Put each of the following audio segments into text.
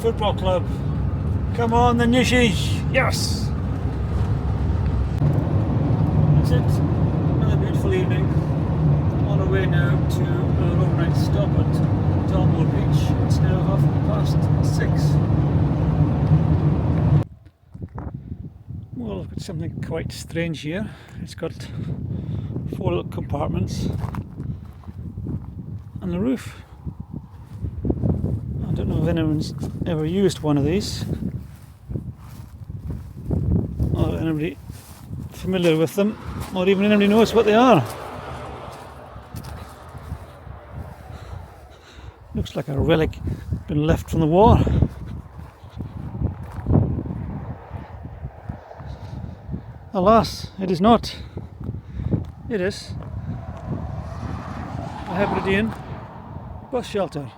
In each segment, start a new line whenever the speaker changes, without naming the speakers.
Football Club. Come on, the Nishies! Yes! That's it. Another beautiful evening. On our way now to our overnight stop at Dalmore Beach. It's now 6:30. Well, I've got something quite strange here. It's got 4 little compartments on the roof. I don't know if anyone's ever used one of these or anybody familiar with them, or even anybody knows what they are. Looks like a relic been left from the war. Alas, it is not. It is a Hebridean bus shelter.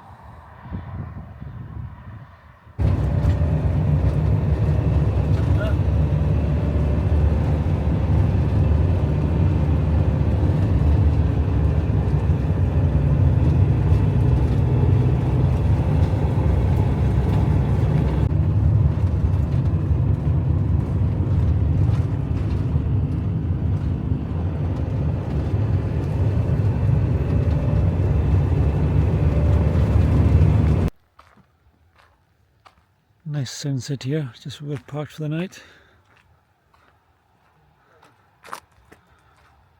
Nice sunset here, just where we're parked for the night.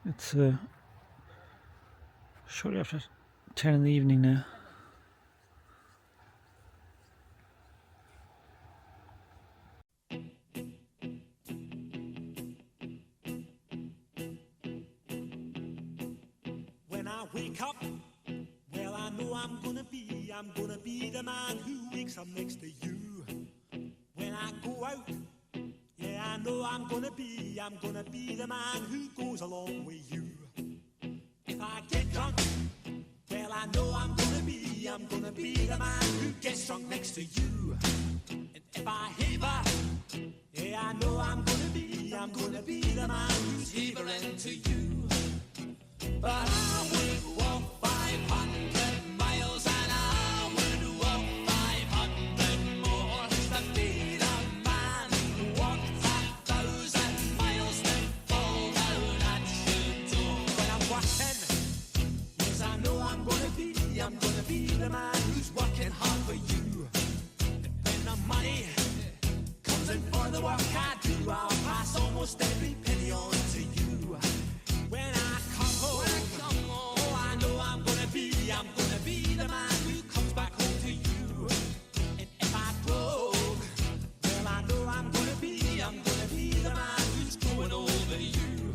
It's shortly after 10 in the evening now.
When I wake up, well, I know I'm gonna be the man who wakes up next to you. When I go out, yeah, I know I'm gonna be the man who goes along with you. If I get drunk, well, I know I'm gonna be the man who gets drunk next to you. And if I haver, yeah, I know I'm gonna be the man who's havering to you. But I would walk 500 miles and I would walk 500 more to be the man who walked 1,000 miles to fall down at your door. When I'm working, yes, I know I'm gonna be the man who's working hard for you. And when the money comes in for the work I do, I'll pass almost every penny on to you. When I come home, oh, I know I'm gonna be the man who comes back home to you. And if I broke, well, I know I'm gonna be the man who's going over you.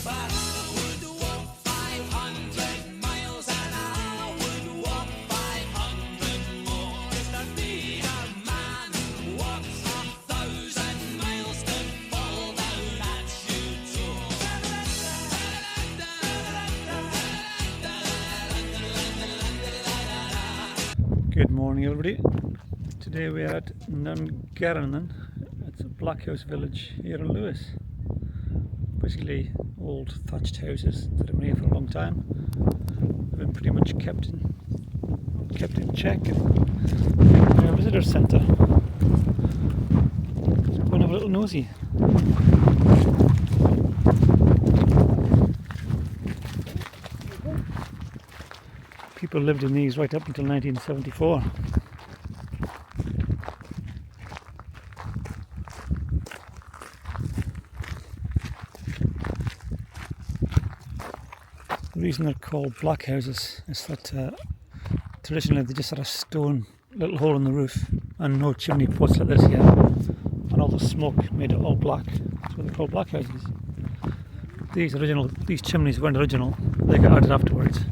But I would walk 500 miles and I would walk 500 more just to be the man who walks 1,000 miles to fall down at your door.
Good morning, everybody. Today we are at Nungarranan. It's a black house village here in Lewis. Basically old thatched houses that have been here for a long time. They've been pretty much kept in check. And a visitor centre. Let's go and have a little nosy. People lived in these right up until 1974. The reason they're called black houses is that traditionally they just had a stone little hole in the roof and no chimney pots like this here, and all the smoke made it all black. That's what they're called black houses. These chimneys weren't original, they got added afterwards.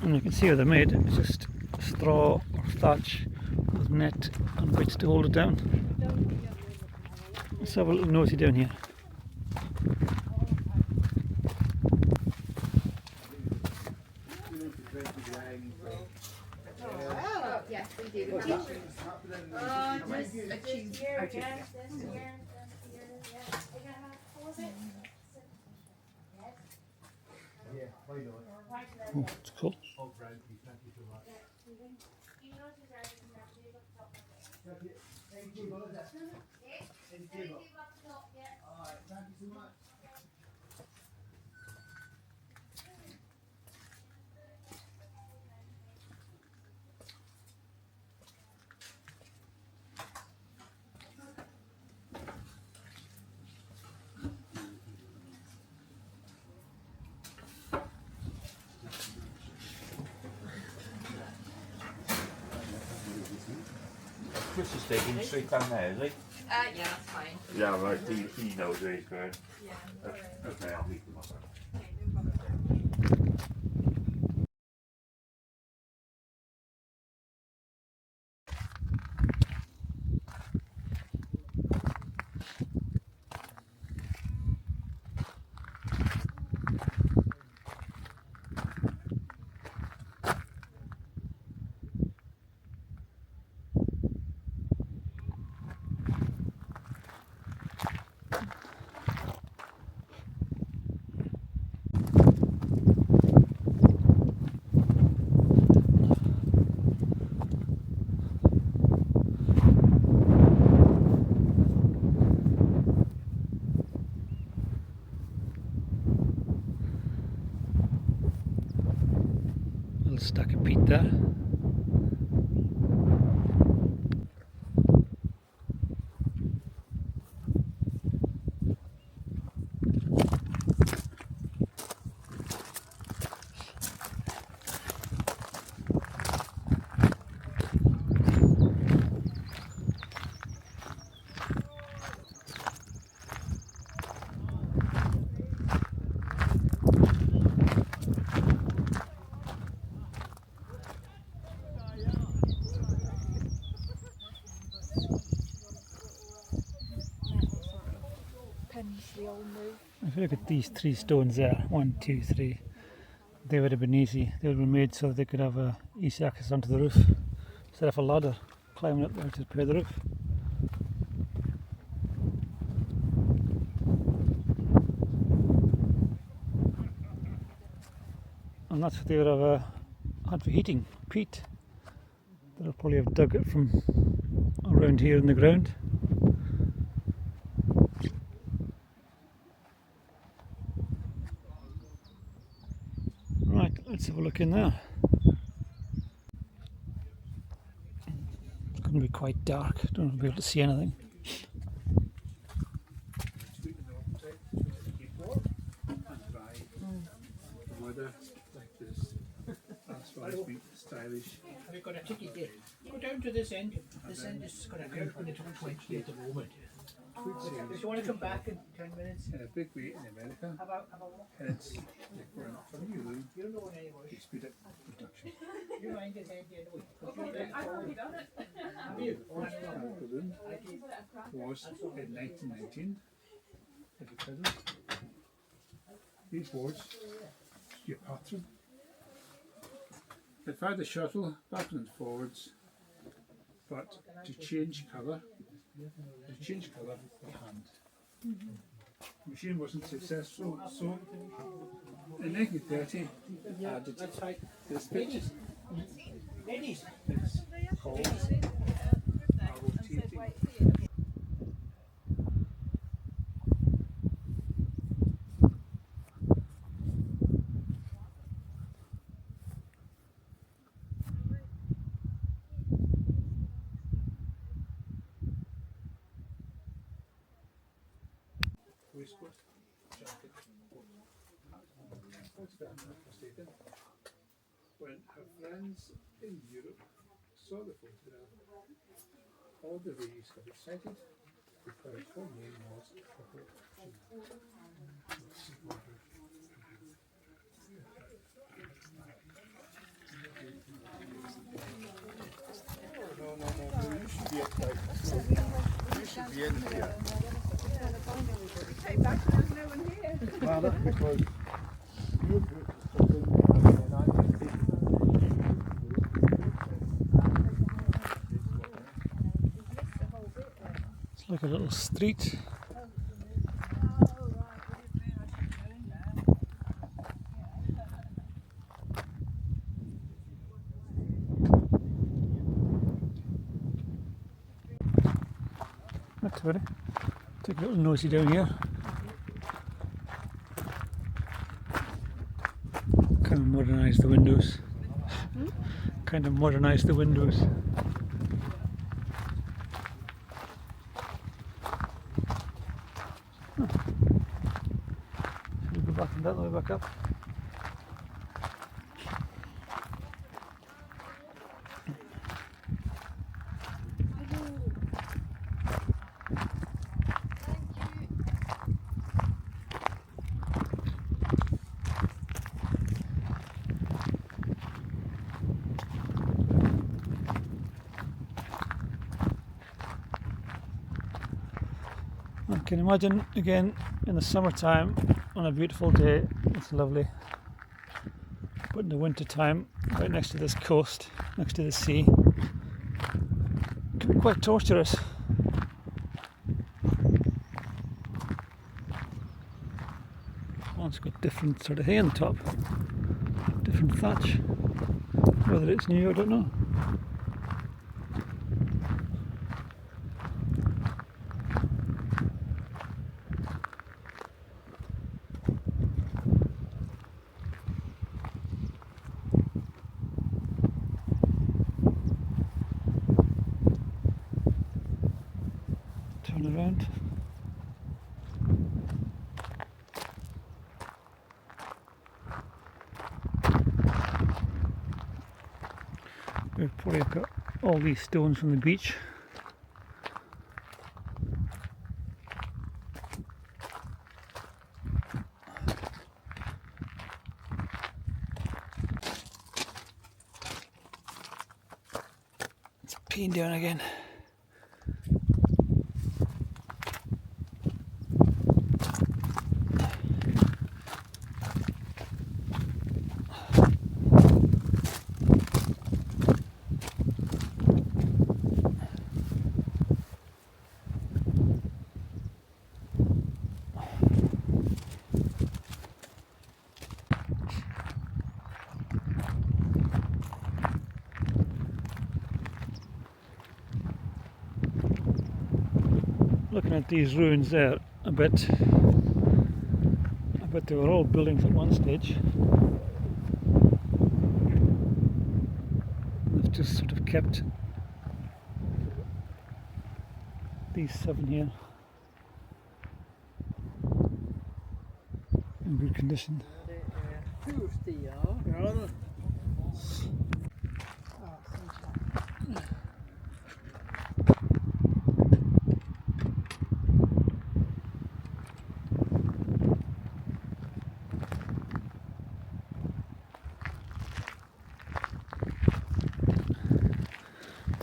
And you can see how they're made. It's just straw or thatch with net and bits to hold it down. Let's have a little nosy down here.
Oh, yes, we do. Just a cheese.
Oh, it's cool.
Chris is taking straight down there, is he?
Yeah, that's fine.
Yeah, right. He knows where he's going.
Yeah.
Okay, I'll meet him up.
Okay, no problem.
Little stack of peat there. If you look at these 3 stones there, 1, 2, 3, they would have been easy. They would have been made so they could have easy access onto the roof instead of a ladder climbing up there to repair the roof. And that's what they would have had for heating, peat. They'll probably have dug it from around here in the ground. Right, let's have a look in there. It's going to be quite dark, don't want to be able to see anything.
Weather like this. That's why it's been stylish.
Have you got a ticket there? Go down to this end. This end is got a curve when it's 20 at the moment. If you want to come back in 10 minutes,
And a big weight in America.
have a walk.
And it's like we're not from you.
You don't know anyway.
They speed up production.
You mind his head the other way.
I've already done it.
Have you?
First car balloon was in 1919 at the present. These boards, your pattern. They fired the shuttle backwards and forwards, but to change colour, by hand. The machine wasn't successful, so in 1930, added
That's right.
this bit.
Ladies,
It's called rotating. Waistcoat, jacket, coat. What's that mistaken? When her friends in Europe saw the photograph, all the ladies got excited because her name was Purple No, you should be excited. You should be in here.
There's no one here.
Well, that's because you put something and I didn't take
It's like a little street. ready. Take a little nosy down here. Kind of modernise the windows. Kind of modernise the windows. Should we go back and that way back up? I can imagine again in the summertime on a beautiful day, it's lovely. But in the winter time, right next to this coast, next to the sea, it can be quite torturous. Oh, it's got different sort of hay on the top, different thatch. Whether it's new, I don't know. Turn around. We've probably got all these stones from the beach. It's peeing down again. Looking at these ruins there, I bet they were all buildings at one stage. They've just sort of kept these 7 here in good condition.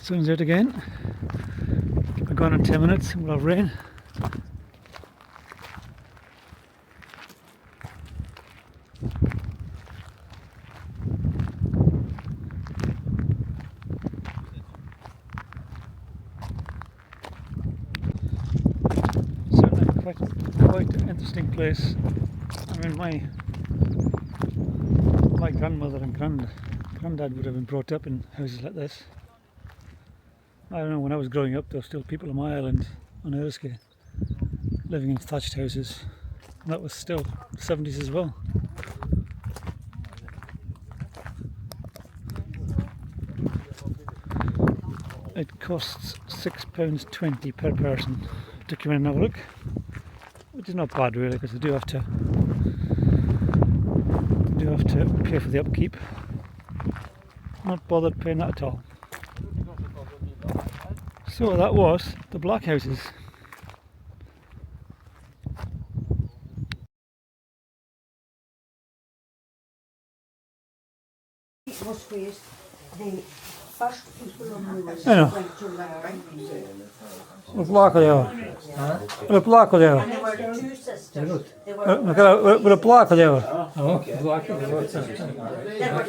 Sun's out again. We're gone in 10 minutes and we'll have rain. Certainly quite an interesting place. I mean, my grandmother and granddad would have been brought up in houses like this. I don't know, when I was growing up there were still people on my island on Erskine living in thatched houses, and that was still the 70s as well. It costs £6.20 per person to come in and have a look, which is not bad really, because they do have to pay for the upkeep. Not bothered paying that at all. So that was the Black Houses. I know. What black are they are? What black are they are?
There were two sisters. They were
What black are they are?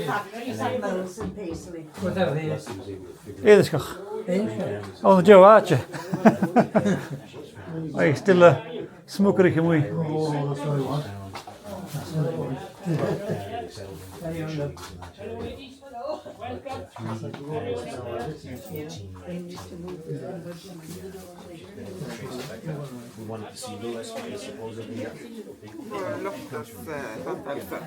factories and mills in Paisley.
Hey, this guy. Oh, the Joe Archer. Hey, still a smokery, can we?
We wanted to see Lewis, but supposedly
Well, look, that's that outfit.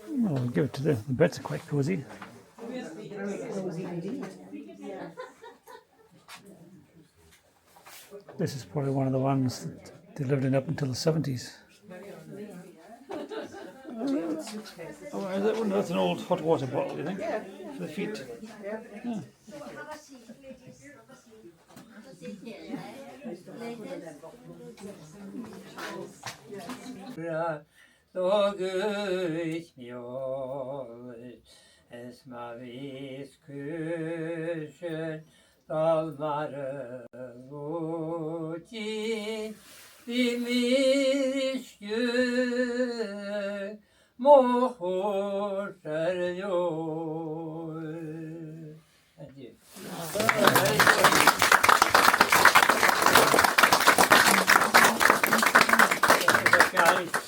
Oh, we'll give it to the beds are quite cosy. This is probably one of the ones that they lived in up until the 70s. Oh, is that one? That's an old hot water bottle, you think?
Yeah.
For the feet. Yeah.
Så gusmjol, esmavis kushen, dalmare vuti, bimishkü, mohor serjol. Thank you.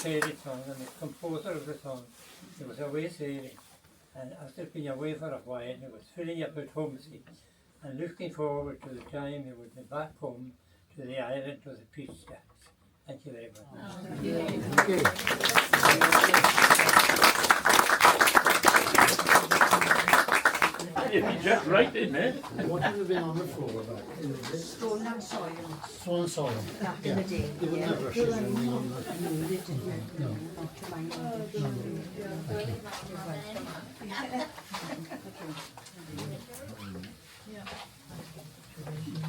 Sailing song, and the composer of the song, he was away sailing, and after being away for a while, he was feeling a bit homesick, and looking forward to the time he would be back home to the island of the peach stacks. Thank you very much.
You just right in there.
what have you been on the floor about?
Stone and soil.
Stone and soil.
Back in the day.
There were no brushes or anything on the...
No, they didn't. Not to my knowledge.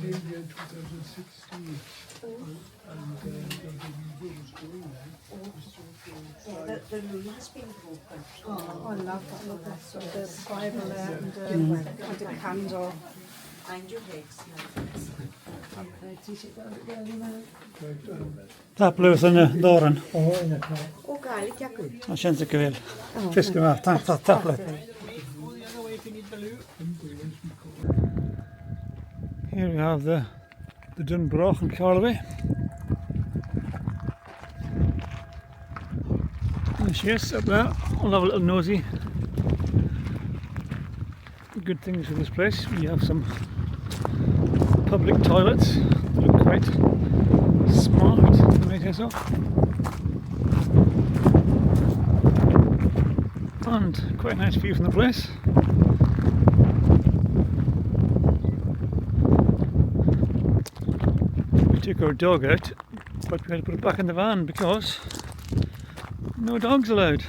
Maybe in 2016.
Yeah, the rule has been broken.
Oh, I love that. Look, that's the Bible there and the candle.
Mind your legs.
Taplösen dörren.
Åh, gael, jag
Det känns inte väl. Fisken var tapplet. Here we have the Dunbrach and Carloway. There she is up there. I'll have a little nosy. Good things with this place. We have some public toilets that look quite smart, you might say so. And quite a nice view from the place. We took our dog out, but we had to put it back in the van because no dogs allowed.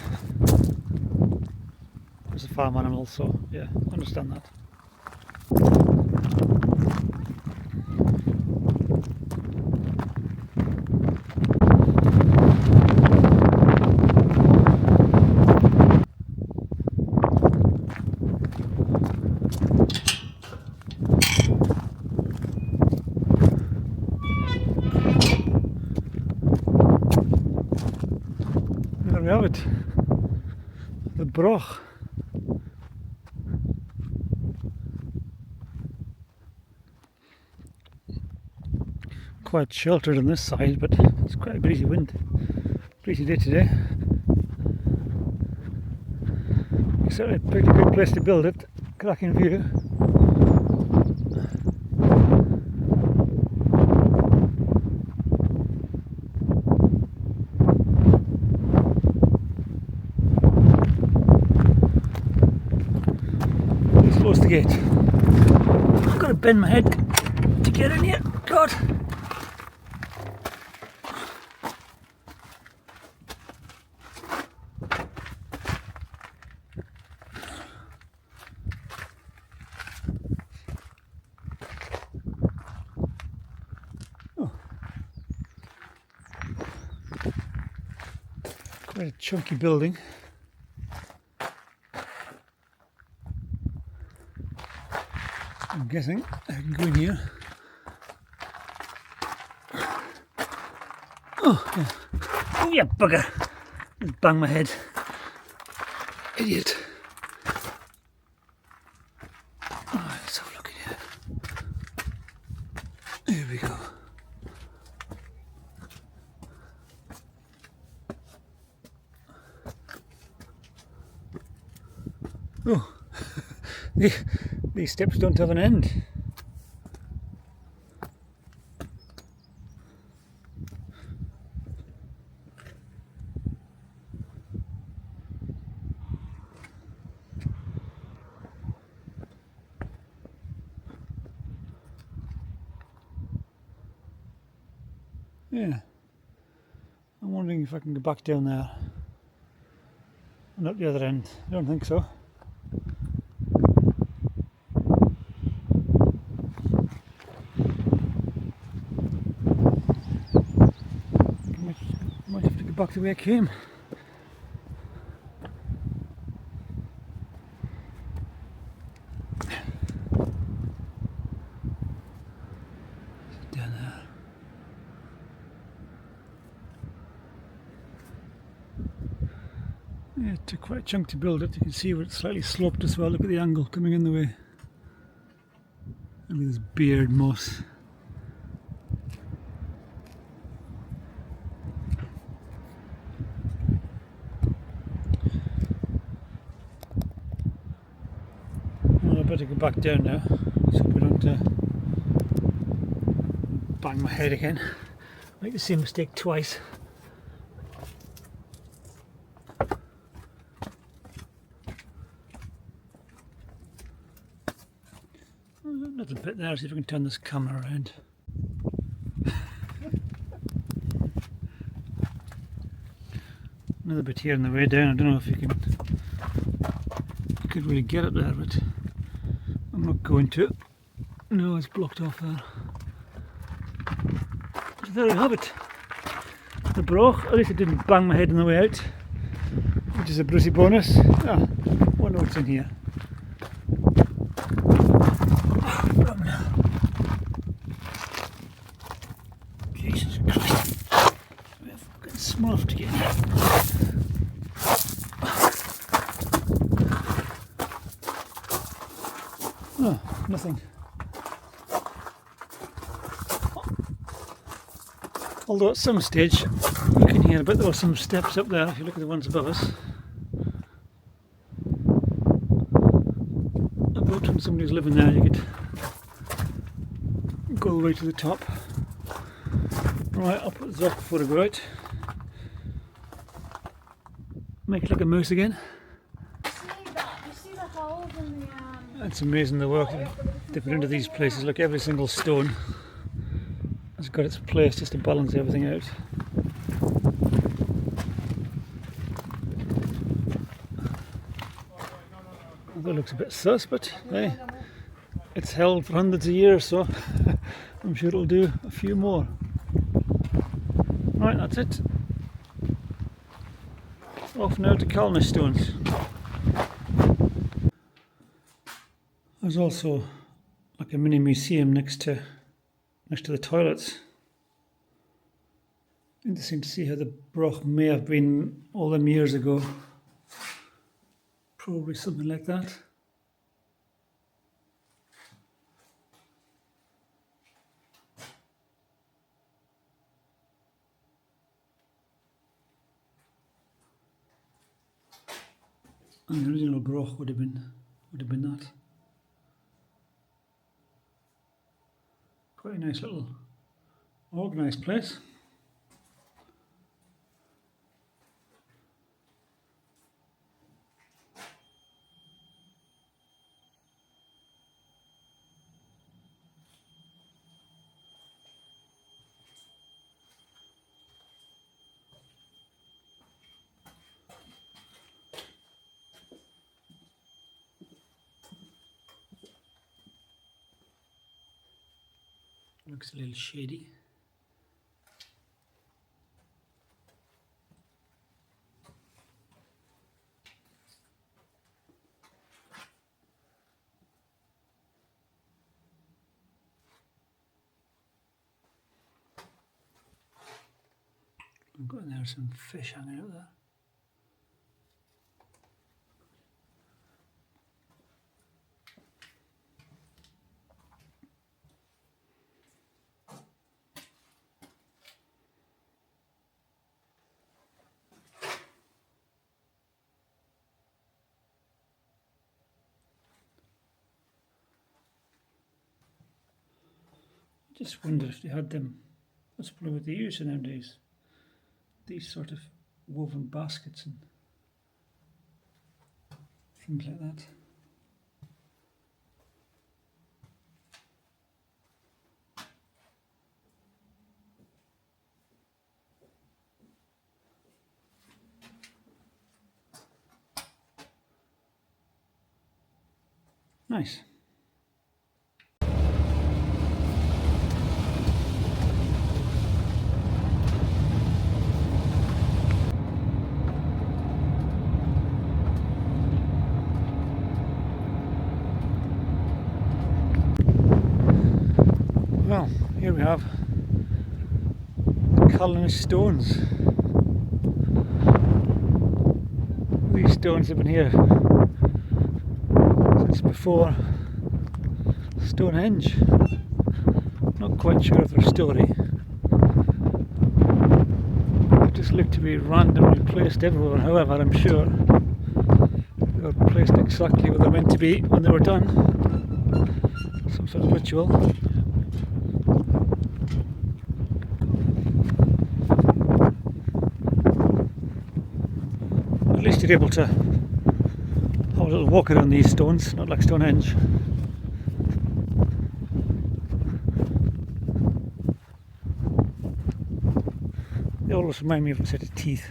It's a farm animal, so yeah, understand that. There we have it, the Broch. Quite sheltered on this side, but it's quite a breezy wind, breezy day today. It's certainly a pretty good place to build it, cracking view. Close the gate. I've got to bend my head to get in here. God. Oh. Quite a chunky building. I'm guessing I can go in here. Oh, yeah. Oh, yeah, bugger. Just bang my head. Idiot. Oh, let's have a look in here. Here we go. Oh, These steps don't have an end. Yeah, I'm wondering if I can go back down there and up the other end. I don't think so. Might have to go back the way I came. Down there. Yeah, it took quite a chunk to build it. You can see where it's slightly sloped as well. Look at the angle coming in the way. Look at this beard moss. Well, I better go back down now. Let's hope I don't bang my head again. Make the same mistake twice. Another bit there, see if I can turn this camera around. Another bit here on the way down. I don't know if you could really get up there, but I'm not going to. No, it's blocked off there. So there you have it. The broch. At least it didn't bang my head on the way out, which is a Brucey bonus. Ah, wonder what's in here. Jesus Christ. We're fucking smuffed again. Oh, nothing. Although at some stage you can hear a bit, there were some steps up there if you look at the ones above us. I bet when somebody's living there you could go all the way to the top. Right, I'll put this off before I go out. Make it like a moose again.
You see the holes in the
It's amazing the work they put into these places. Look, every single stone has got its place just to balance everything out. That looks a bit sus, but hey, it's held for hundreds of years, so I'm sure it'll do a few more. Right, that's it. Off now to Calnish stones. There's also like a mini museum next to the toilets. Interesting to see how the broch may have been all them years ago. Probably something like that. And the original broch would have been that. Quite a nice little organised place. Looks a little shady. I've got in there some fish hanging out there. Just wonder if they had them. That's probably what they use nowadays. These sort of woven baskets and things like that. Nice. Well, here we have the colonist stones. These stones have been here since before Stonehenge. Not quite sure of their story. They just look to be randomly placed everywhere. However, I'm sure they were placed exactly where they're meant to be when they were done. Some sort of ritual. At least you're able to have a little walk around these stones, not like Stonehenge. They always remind me of a set of teeth.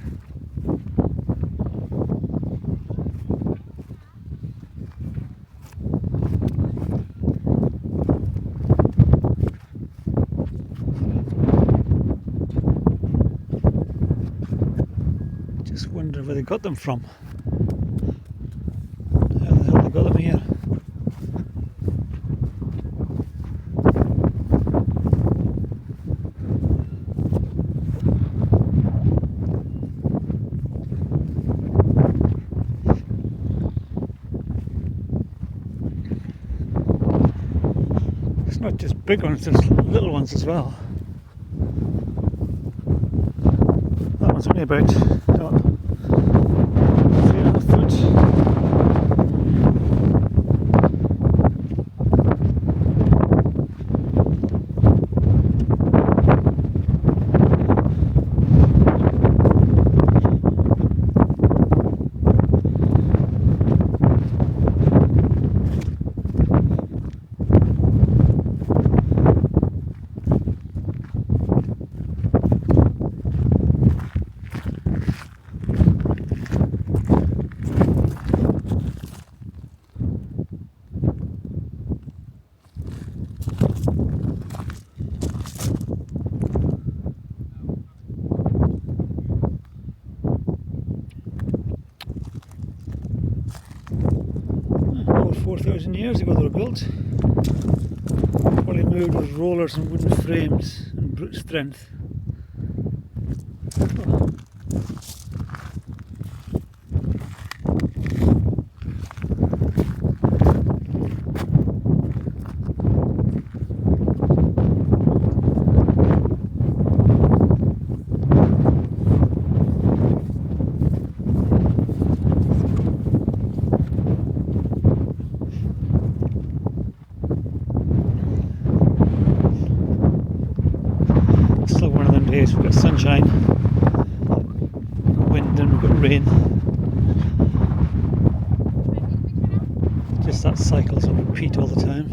Just wonder where they got them from. How the hell they got them here? It's not just big ones, there's little ones as well. That one's only about 3.5 foot. Over 4,000 years ago they were built. Probably moved with rollers and wooden frames and brute strength. Oh. Still one of them days, we've got sunshine, we've got wind and we've got rain. Just that cycles on repeat all the time.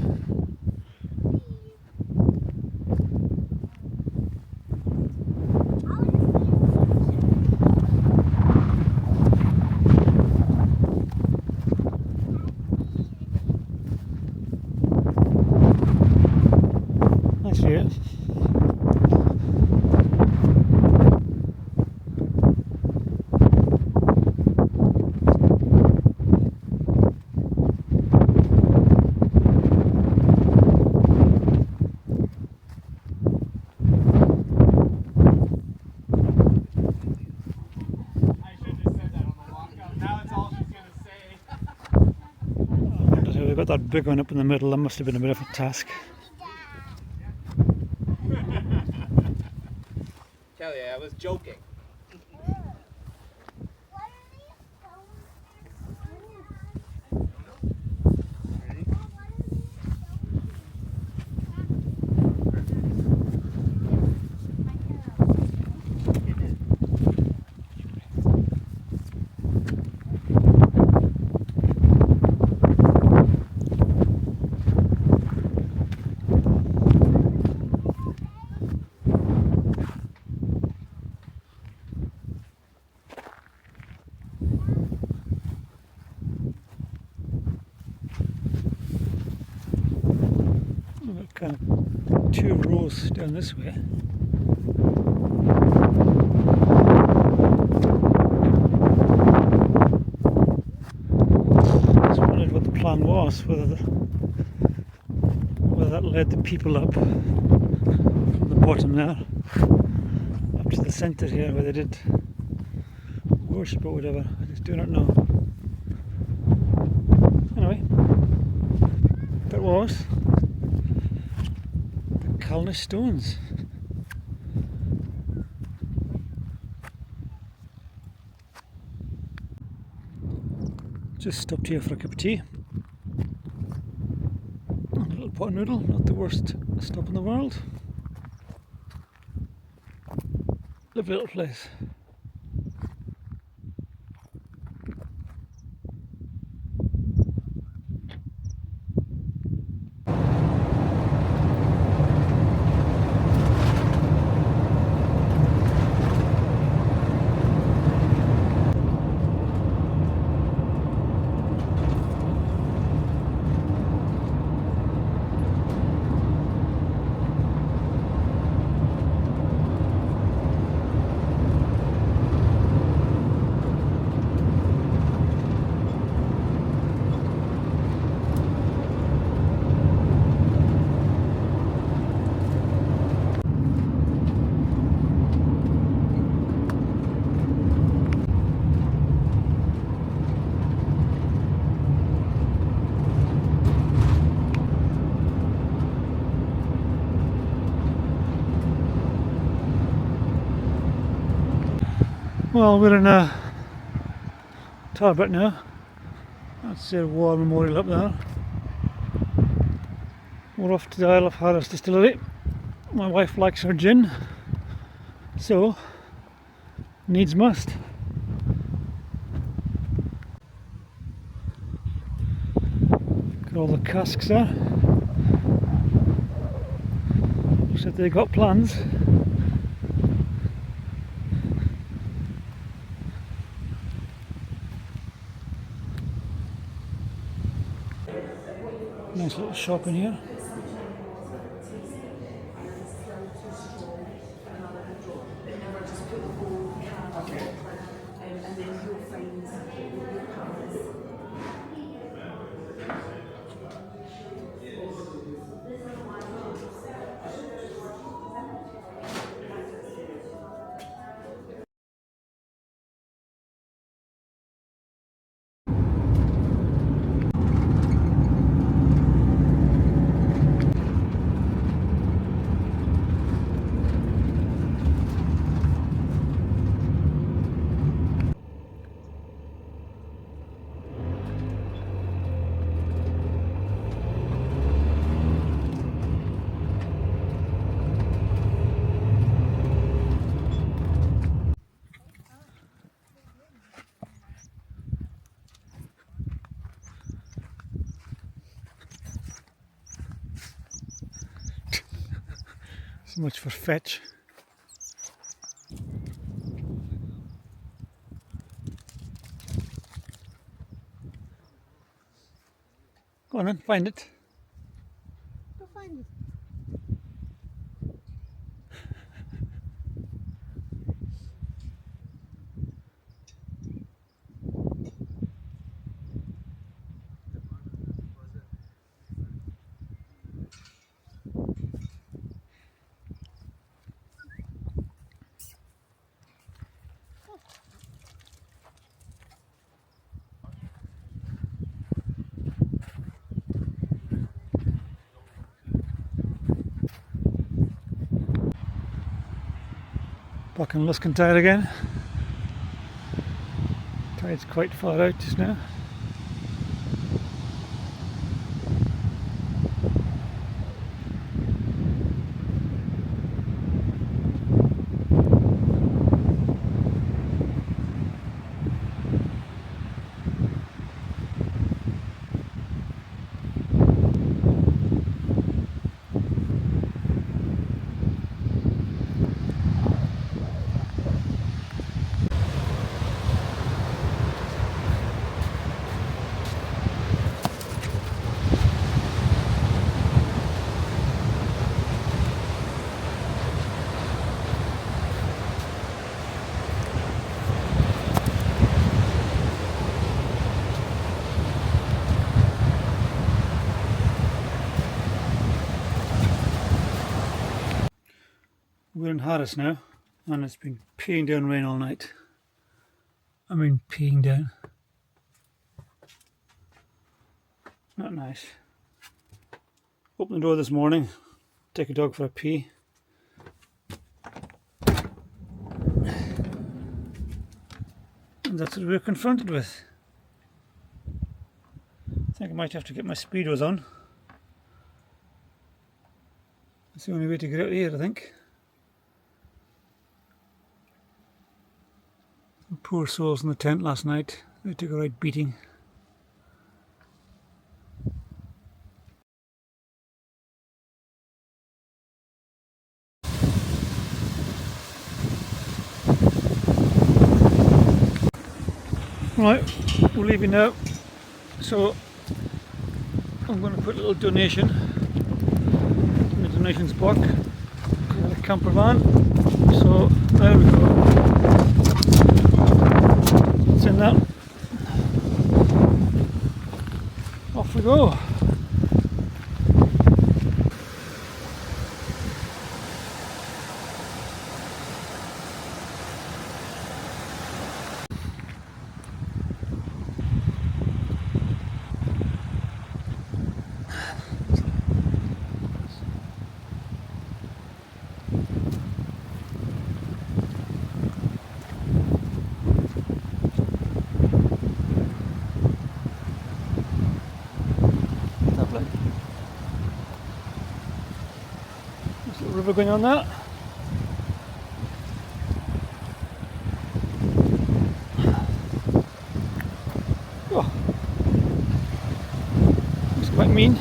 Nice view. We've got that big one up in the middle. That must have been a bit of a task.
Tell you, I was joking.
kind of 2 rows down this way. Just wondered what the plan was, whether that led the people up from the bottom there up to the centre here where they did worship or whatever. I just do not know. Anyway, that was the Calnish stones. Just stopped here for a cup of tea. A little pot of noodle, not the worst stop in the world. Lovely little place. Well, we're in Tarbert now. That's the War Memorial up there. We're off to the Isle of Harris distillery. My wife likes her gin, so needs must. Got all the casks there. Looks like they got plans. Nice little shop in here. So much for fetch. Go on then, find it.
Go find it.
Back on Luscantile again. Tide's quite far out just now. We're in Harris now, and it's been peeing down rain all night. I mean peeing down. Not nice. Open the door this morning, take a dog for a pee. And that's what we're confronted with. I think I might have to get my speedos on. That's the only way to get out here, I think. Some poor souls in the tent last night. They took a right beating. Right, we're leaving now. So I'm going to put a little donation in the donations box for the camper van. So there we go. It's in that. Off we go. Lovely. There's a little river going on there. Oh, it's quite mean.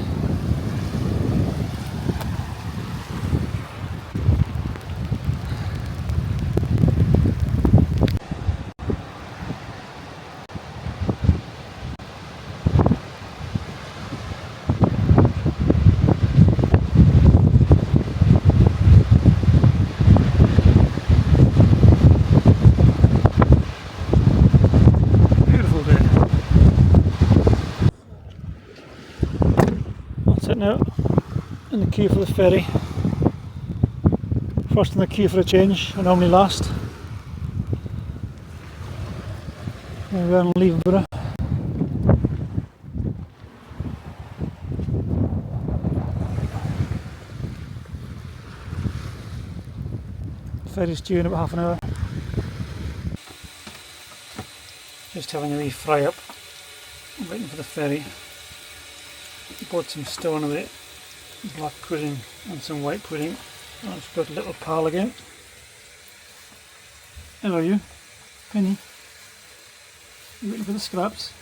Beautiful day. That's it now. In the queue for the ferry. First in the queue for a change, I normally last. There we are in Leaveborough. Ferry's due in about half an hour. Just having a wee fry up, waiting for the ferry. Bought some stone with it, black pudding and some white pudding. Oh, it's got a little pal again. Hello you, Penny. You waiting for the scraps?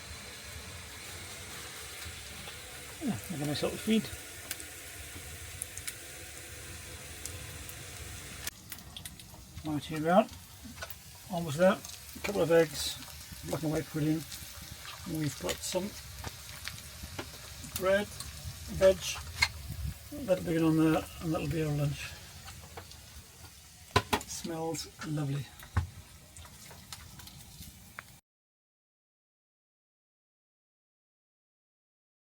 Yeah, make a nice little feed. Right, here we are. Almost there. A couple of eggs, black and white pudding. And we've got some bread, veg. That'll be on there, and that'll be our lunch. Smells lovely.